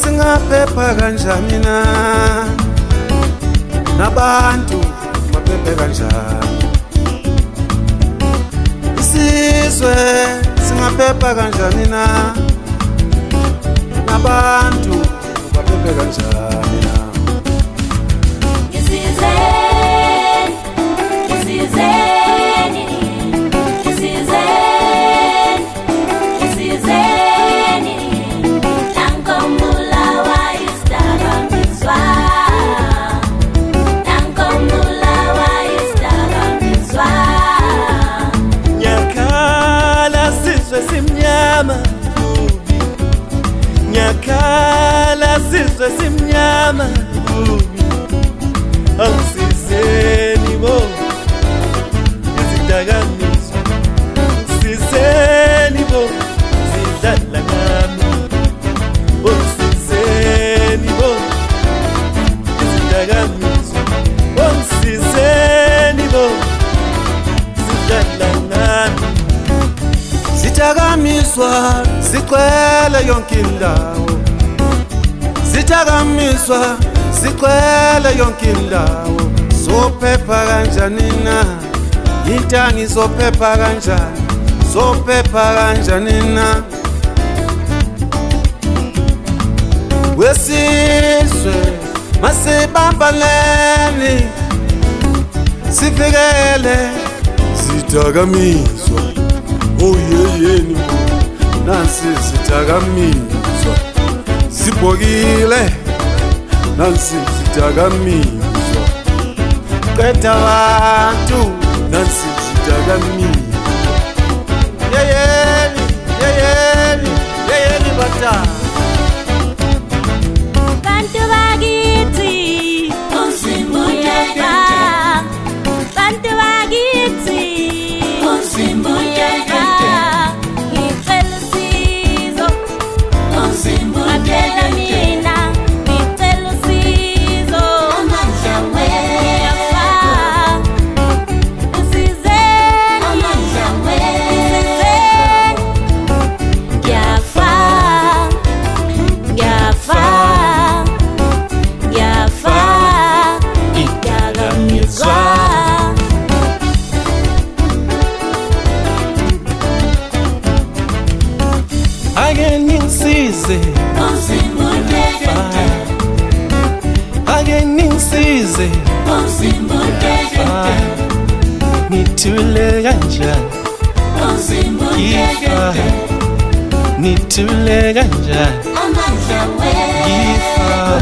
singaphepha kanjani na nabantu baphephe kanjani isizwe singaphepha kanjani na nabantu baphephe kanjani na Nyakala sizwe simnyama Awusizeni bo Yazidakamizwa Awusizeni bo Zidlala ngami Awusizeni bo Yazidakamizwa Awusizeni bo Zidlala ngami Zidakamizwa zigcwele yonke indawo Zidakamizwa zigcwele yonke indawo Zophepha kanjani na Intangi zophepha kanjani Zophepha kanjani na Wesizwe masibambaleni Sivikele zidakamizwa Oh yeyeni nansi zidakamizwa Sibhokile nansi zidakamizwa Qeda abantu nansi zidakamizwa Yeyeni bata Bantu bakithi usimbuyefa Bantu bakithi usimbuyefa Ngicela usizo usimbuyefa mina ngicela usizo amandla wefa usizeni amandla wefa ngiyafa Idakamizwa Ake ningisize Ake ningisize Nithule kanjani Yifa Nithule kanjani Yifa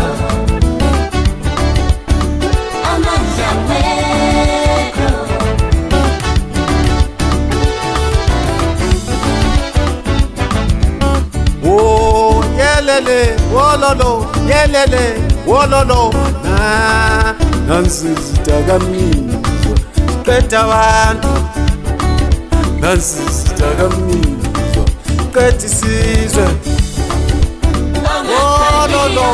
Oh yelele wololo yelele wololo na nansi zidakamizwa Qeda abantu nansi zidakamizwa Qeda isizwe wololo